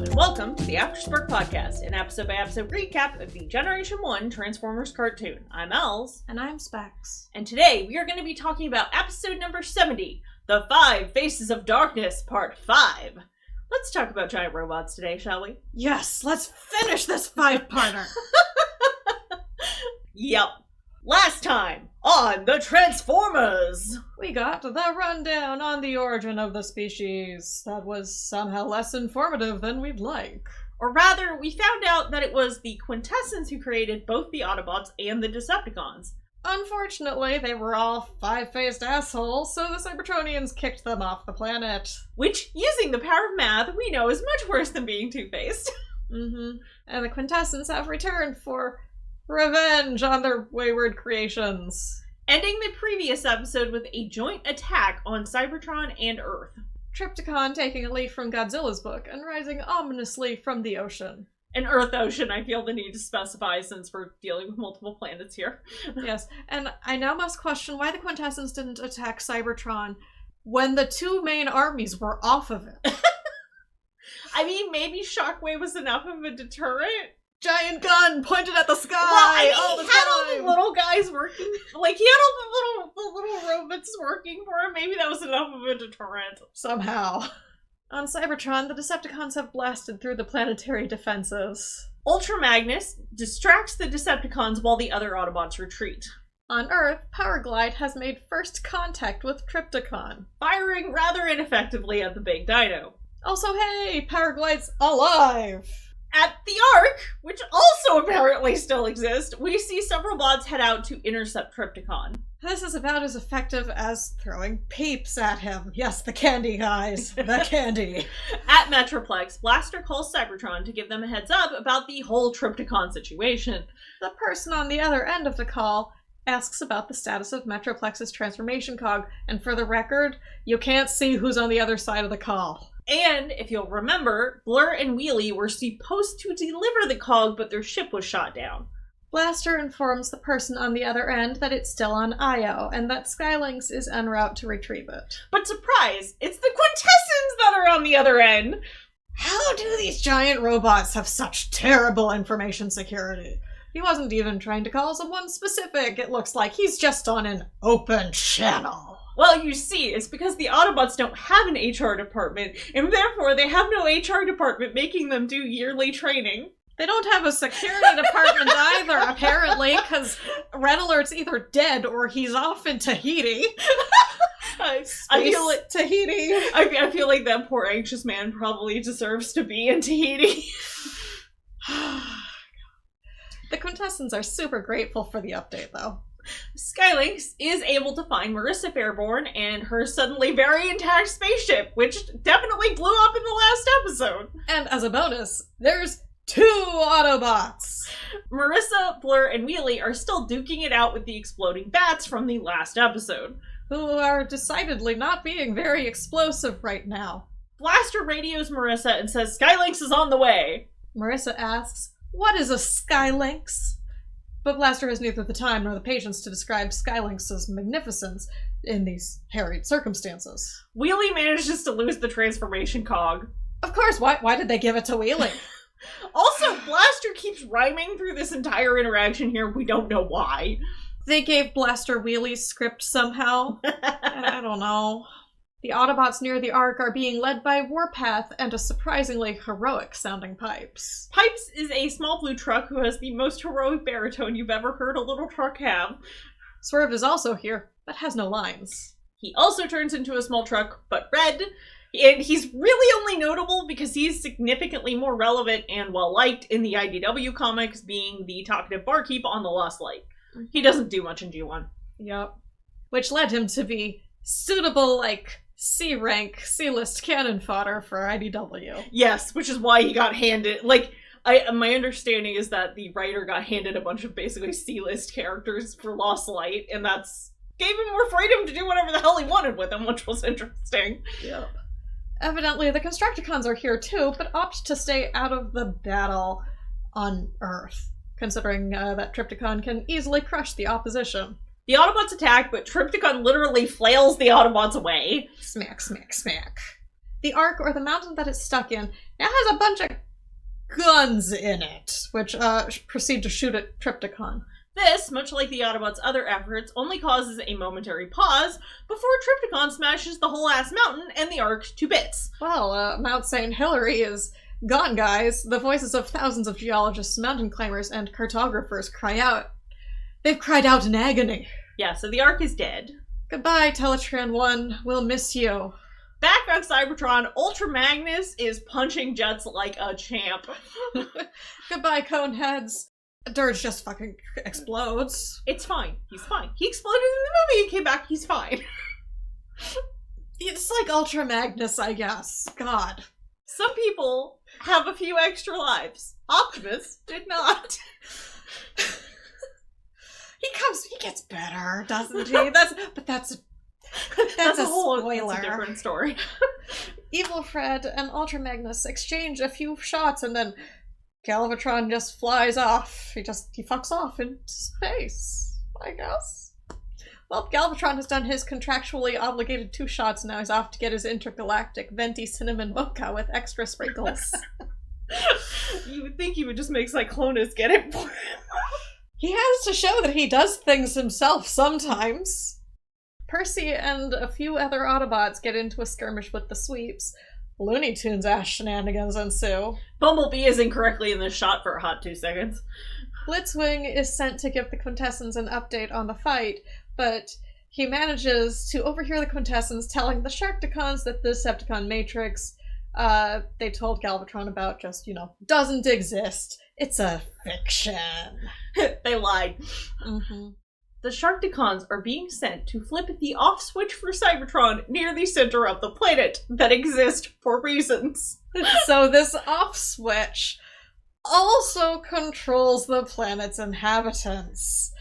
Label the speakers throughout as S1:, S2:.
S1: and welcome to the Afterspark podcast, an episode-by-episode recap of the Generation 1 Transformers cartoon. I'm Els.
S2: And I'm Specs.
S1: And today we are going to be talking about episode number 70, The 5 Faces of Darkness, Part 5. Let's talk about giant robots today, shall we?
S2: Yes, let's finish this five-parter!
S1: Yep. Last time on the Transformers!
S2: We got the rundown on the origin of the species. That was somehow less informative than we'd like.
S1: Or rather, we found out that it was the Quintessence who created both the Autobots and the Decepticons.
S2: Unfortunately, they were all five-faced assholes, so the Cybertronians kicked them off the planet.
S1: Which, using the power of math, we know is much worse than being two-faced.
S2: And the Quintessence have returned for revenge on their wayward creations.
S1: Ending the previous episode with a joint attack on Cybertron and Earth.
S2: Trypticon taking a leaf from Godzilla's book and rising ominously from the ocean.
S1: An Earth ocean, I feel the need to specify since we're dealing with multiple planets here.
S2: Yes, and I now must question why the Quintessence didn't attack Cybertron when the two main armies were off of it.
S1: I mean, maybe Shockwave was enough of a deterrent.
S2: Giant gun pointed at the sky.
S1: Well, I mean,
S2: all the
S1: he had
S2: time.
S1: all the little guys working. Like, he had all the little robots working for him. Maybe that was enough of a deterrent.
S2: Somehow. On Cybertron, the Decepticons have blasted through the planetary defenses.
S1: Ultra Magnus distracts the Decepticons while the other Autobots retreat.
S2: On Earth, Powerglide has made first contact with Trypticon,
S1: firing rather ineffectively at the big dino.
S2: Also, hey, Powerglide's alive!
S1: At the Ark, which also apparently still exists, we see several bots head out to intercept Trypticon.
S2: This is about as effective as throwing peeps at him. Yes, the candy, guys. The candy.
S1: At Metroplex, Blaster calls Cybertron to give them a heads up about the whole Trypticon situation.
S2: The person on the other end of the call asks about the status of Metroplex's transformation cog, and for the record, you can't see who's on the other side of the call.
S1: And, if you'll remember, Blur and Wheelie were supposed to deliver the cog, but their ship was shot down.
S2: Blaster informs the person on the other end that it's still on Io, and that Skylynx is en route to retrieve it.
S1: But surprise, it's the Quintessons that are on the other end!
S2: How do these giant robots have such terrible information security? He wasn't even trying to call someone specific. It looks like he's just on an open channel.
S1: Well, you see, it's because the Autobots don't have an HR department, and therefore they have no HR department making them do yearly training.
S2: They don't have a security department either, apparently, because Red Alert's either dead or he's off in Tahiti.
S1: I feel like
S2: Tahiti.
S1: I feel like that poor anxious man probably deserves to be in Tahiti.
S2: The Quintessons are super grateful for the update, though.
S1: Skylynx is able to find Marissa Fairborn and her suddenly very intact spaceship, which definitely blew up in the last episode.
S2: And as a bonus, there's 2 Autobots!
S1: Marissa, Blur, and Wheelie are still duking it out with the exploding bats from the last episode,
S2: who are decidedly not being very explosive right now.
S1: Blaster radios Marissa and says Skylynx is on the way.
S2: Marissa asks, "What is a Skylynx?" But Blaster has neither the time nor the patience to describe Skylynx's magnificence in these harried circumstances.
S1: Wheelie manages to lose the transformation cog.
S2: Of course, why did they give it to Wheelie?
S1: Also, Blaster keeps rhyming through this entire interaction here. We don't know why.
S2: They gave Blaster Wheelie's script somehow. I don't know. The Autobots near the Ark are being led by Warpath and a surprisingly heroic-sounding Pipes.
S1: Pipes is a small blue truck who has the most heroic baritone you've ever heard a little truck have.
S2: Swerve is also here, but has no lines.
S1: He also turns into a small truck, but red, and he's really only notable because he's significantly more relevant and well-liked in the IDW comics, being the talkative barkeep on The Lost Light. He doesn't do much in G1.
S2: Yep. Which led him to be suitable, C-rank, C-list cannon fodder for IDW.
S1: Yes, which is why he got handed, my understanding is that the writer got handed a bunch of basically C-list characters for Lost Light, and that's gave him more freedom to do whatever the hell he wanted with them, which was interesting.
S2: Yep. Evidently, the Constructicons are here too, but opt to stay out of the battle on Earth, considering that Trypticon can easily crush the opposition.
S1: The Autobots attack, but Trypticon literally flails the Autobots away.
S2: Smack, smack, smack. The Ark, or the mountain that it's stuck in, now has a bunch of guns in it, which proceed to shoot at Trypticon.
S1: This, much like the Autobots' other efforts, only causes a momentary pause before Trypticon smashes the whole ass mountain and the Ark to bits.
S2: Well, Mount St. Hilary is gone, guys. The voices of thousands of geologists, mountain climbers, and cartographers cry out. They've cried out in agony.
S1: Yeah, so the Ark is dead.
S2: Goodbye, Teletran 1. We'll miss you.
S1: Back on Cybertron, Ultra Magnus is punching jets like a champ.
S2: Goodbye, Coneheads. Dirge just fucking explodes.
S1: It's fine. He's fine. He exploded in the movie and came back. He's fine.
S2: It's like Ultra Magnus, I guess. God.
S1: Some people have a few extra lives. Optimus did not.
S2: He gets better, doesn't he? That's a
S1: spoiler.
S2: That's
S1: a different story.
S2: Evil Fred and Ultra Magnus exchange a few shots and then Galvatron just flies off. He fucks off into space, I guess. Well, Galvatron has done his contractually obligated 2 shots, now he's off to get his intergalactic venti cinnamon mocha with extra sprinkles.
S1: You would think he would just make Cyclonus get it for him.
S2: He has to show that he does things himself sometimes. Percy and a few other Autobots get into a skirmish with the Sweeps. Looney Tunes-ass shenanigans ensue.
S1: Bumblebee is incorrectly in this shot for a hot 2 seconds.
S2: Blitzwing is sent to give the Quintessence an update on the fight, but he manages to overhear the Quintessence telling the Sharkticons that the Decepticon Matrix they told Galvatron about just, doesn't exist. It's a fiction.
S1: They lied.
S2: Mm-hmm.
S1: The Sharkticons are being sent to flip the off switch for Cybertron near the center of the planet that exist for reasons.
S2: So this off switch also controls the planet's inhabitants.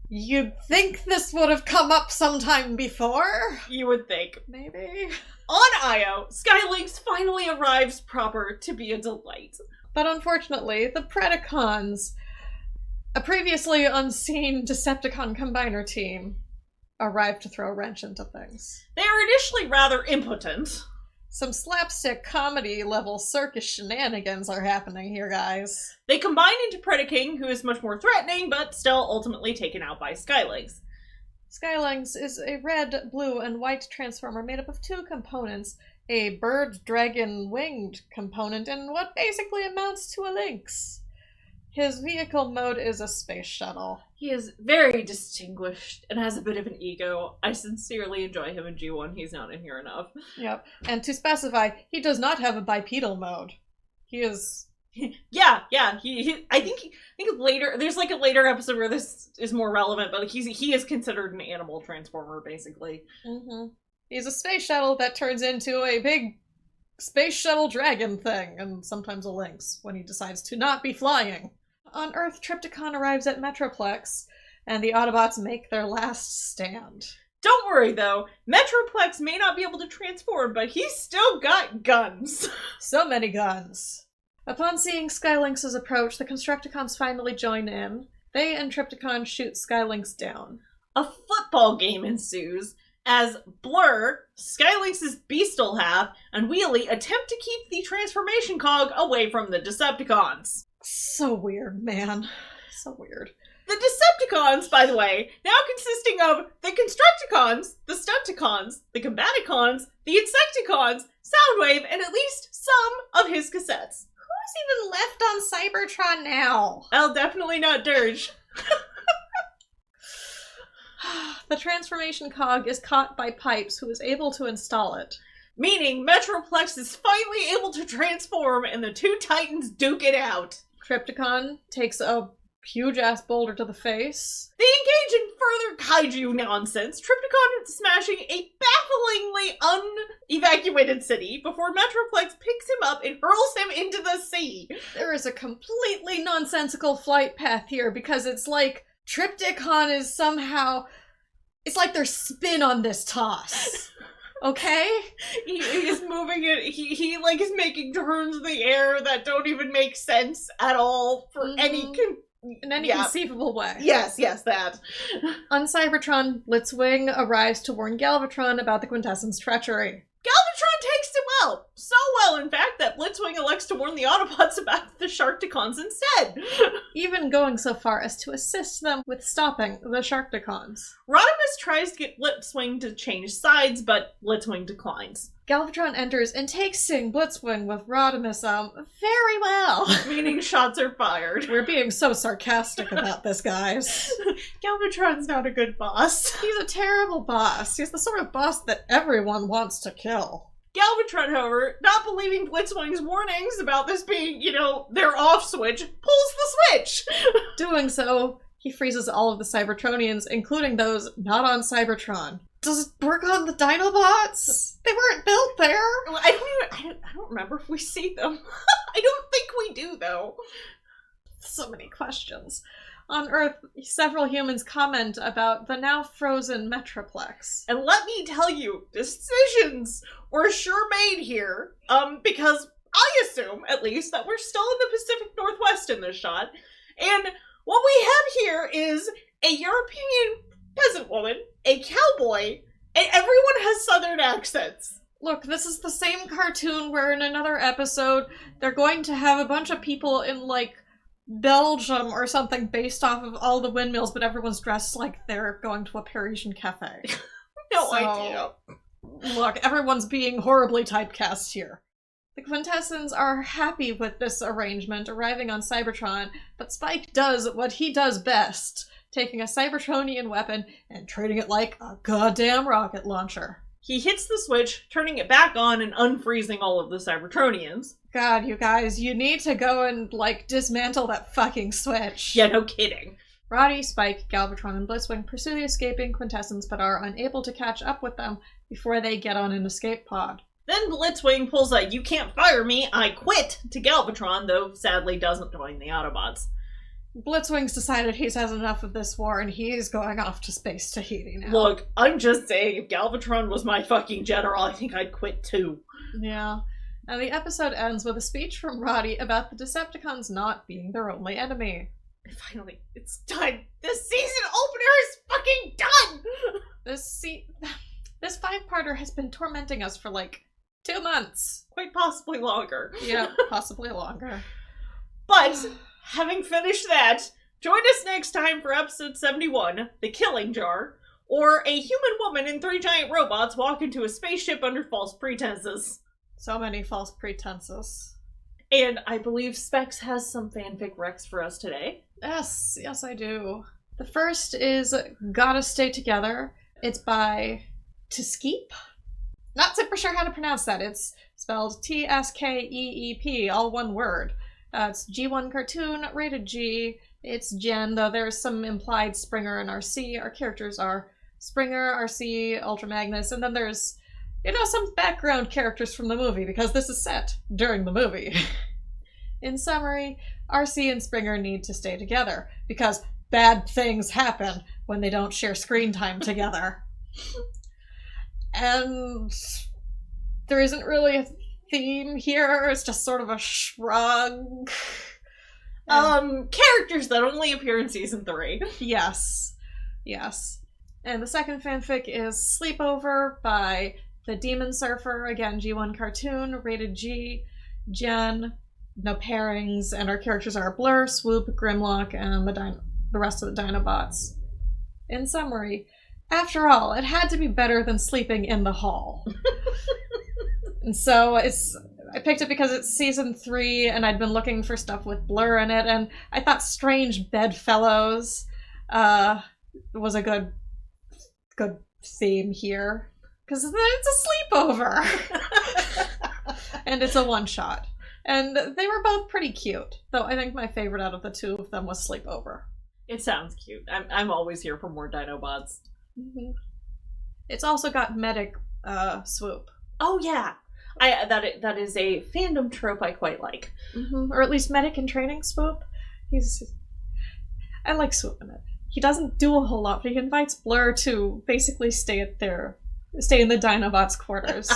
S2: You'd think this would have come up sometime before?
S1: You would think.
S2: Maybe.
S1: On Io, Skylynx finally arrives proper to be a delight.
S2: But unfortunately, the Predacons, a previously unseen Decepticon combiner team, arrive to throw a wrench into things.
S1: They are initially rather impotent.
S2: Some slapstick comedy-level circus shenanigans are happening here, guys.
S1: They combine into Predaking, who is much more threatening, but still ultimately taken out by Skylynx.
S2: Skylynx is a red, blue, and white transformer made up of 2 components, a bird-dragon-winged component, and what basically amounts to a lynx. His vehicle mode is a space shuttle.
S1: He is very distinguished and has a bit of an ego. I sincerely enjoy him in G1. He's not in here enough.
S2: Yep. And to specify, he does not have a bipedal mode. He is...
S1: yeah. I think later, there's like a later episode where this is more relevant, but he is considered an animal transformer, basically.
S2: Mm-hmm. He's a space shuttle that turns into a big space shuttle dragon thing, and sometimes a lynx, when he decides to not be flying. On Earth, Trypticon arrives at Metroplex, and the Autobots make their last stand.
S1: Don't worry, though. Metroplex may not be able to transform, but he's still got guns.
S2: So many guns. Upon seeing Skylynx's approach, the Constructicons finally join in. They and Trypticon shoot Skylynx down.
S1: A football game ensues, as Blur, Skylynx's beastal half, and Wheelie attempt to keep the transformation cog away from the Decepticons.
S2: So weird, man. So weird.
S1: The Decepticons, by the way, now consisting of the Constructicons, the Stunticons, the Combaticons, the Insecticons, Soundwave, and at least some of his cassettes.
S2: Who's even left on Cybertron now?
S1: Well, definitely not Dirge.
S2: The transformation cog is caught by Pipes, who is able to install it.
S1: Meaning Metroplex is finally able to transform and the 2 Titans duke it out.
S2: Trypticon takes a huge-ass boulder to the face.
S1: They engage in further kaiju nonsense, Trypticon smashing a bafflingly unevacuated city before Metroplex picks him up and hurls him into the sea.
S2: There is a completely nonsensical flight path here, because it's like Trypticon is somehow... It's like there's spin on this toss. Okay?
S1: He is moving it. He like is making turns in the air that don't even make sense at all for
S2: in any conceivable way.
S1: Yes, that.
S2: On Cybertron, Blitzwing arrives to warn Galvatron about the Quintessence treachery.
S1: Galvatron takes it well. So well, in fact, that Blitzwing elects to warn the Autobots about the Sharkticons instead.
S2: Even going so far as to assist them with stopping the Sharkticons.
S1: Rodimus tries to get Blitzwing to change sides, but Blitzwing declines.
S2: Galvatron enters and takes Sing Blitzwing with Rodimus, very well.
S1: Meaning shots are fired.
S2: We're being so sarcastic about this, guys.
S1: Galvatron's not a good boss.
S2: He's a terrible boss. He's the sort of boss that everyone wants to kill.
S1: Galvatron, however, not believing Blitzwing's warnings about this being, their off switch, pulls the switch.
S2: Doing so, he freezes all of the Cybertronians, including those not on Cybertron. Does it work on the Dinobots? They weren't built there.
S1: I don't remember if we see them. I don't think we do, though.
S2: So many questions. On Earth, several humans comment about the now frozen Metroplex.
S1: And let me tell you, decisions were sure made here, because I assume, at least, that we're still in the Pacific Northwest in this shot. And what we have here is a European peasant woman, a cowboy, and everyone has southern accents.
S2: Look, this is the same cartoon where in another episode, they're going to have a bunch of people in, Belgium or something based off of all the windmills, but everyone's dressed like they're going to a Parisian cafe.
S1: No idea.
S2: Look, everyone's being horribly typecast here. The Quintessence are happy with this arrangement, arriving on Cybertron, but Spike does what he does best, taking a Cybertronian weapon and treating it like a goddamn rocket launcher.
S1: He hits the switch, turning it back on and unfreezing all of the Cybertronians.
S2: God, you guys, you need to go and, dismantle that fucking switch.
S1: Yeah, no kidding.
S2: Roddy, Spike, Galvatron, and Blitzwing pursue the escaping Quintessence, but are unable to catch up with them before they get on an escape pod.
S1: Then Blitzwing pulls a "you can't fire me, I quit" to Galvatron, though sadly doesn't join the Autobots.
S2: Blitzwing's decided he's had enough of this war and he's going off to space Tahiti now.
S1: Look, I'm just saying, if Galvatron was my fucking general, I think I'd quit too.
S2: Yeah. And the episode ends with a speech from Roddy about the Decepticons not being their only enemy.
S1: Finally, it's done! This season opener is fucking done!
S2: This five-parter has been tormenting us for 2 months.
S1: Quite possibly longer.
S2: Yeah, possibly longer.
S1: But, having finished that, join us next time for episode 71, The Killing Jar, or a human woman and 3 giant robots walk into a spaceship under false pretenses.
S2: So many false pretenses.
S1: And I believe Specs has some fanfic recs for us today.
S2: Yes, I do. The first is Gotta Stay Together. It's by Tskeep. Not super sure how to pronounce that. It's spelled Tskeep, all one word. It's G1 cartoon, rated G. It's Jen, though there's some implied Springer and RC. Our characters are Springer, RC, Ultra Magnus, and then there's, some background characters from the movie, because this is set during the movie. In summary, RC and Springer need to stay together, because bad things happen when they don't share screen time together. And there isn't really a theme here, it's just sort of a shrug.
S1: Characters that only appear in season 3.
S2: Yes. And the second fanfic is Sleepover by The Demon Surfer, again G1 cartoon, rated G, Jen, no pairings, and our characters are Blur, Swoop, Grimlock, and the rest of the Dinobots. In summary, after all, it had to be better than sleeping in the hall. And so I picked it because it's season 3, and I'd been looking for stuff with Blur in it, and I thought Strange Bedfellows was a good theme here. Because it's a sleepover! And it's a one-shot. And they were both pretty cute, though I think my favorite out of the two of them was Sleepover.
S1: It sounds cute. I'm always here for more Dinobots.
S2: Mm-hmm. It's also got medic Swoop.
S1: Oh yeah, that is a fandom trope I quite like.
S2: Mm-hmm. Or at least medic in training Swoop. I like Swoop in it. He doesn't do a whole lot, but he invites Blur to basically stay in the Dinobots' quarters.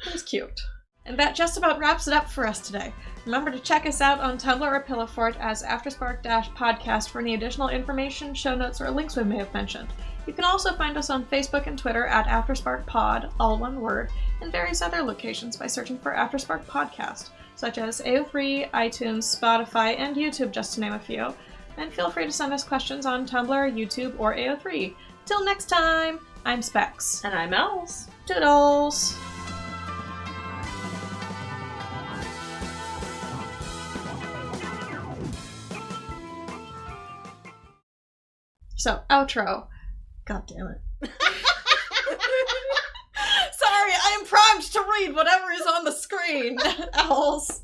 S2: It's cute. And that just about wraps it up for us today. Remember to check us out on Tumblr or Pillowfort as Afterspark-podcast for any additional information, show notes, or links we may have mentioned. You can also find us on Facebook and Twitter at AftersparkPod, all one word, and various other locations by searching for Afterspark Podcast, such as AO3, iTunes, Spotify, and YouTube, just to name a few. And feel free to send us questions on Tumblr, YouTube, or AO3. Till next time, I'm Specs.
S1: And I'm Els.
S2: Toodles! So, outro. God damn it. Sorry, I am primed to read whatever is on the screen. Owls.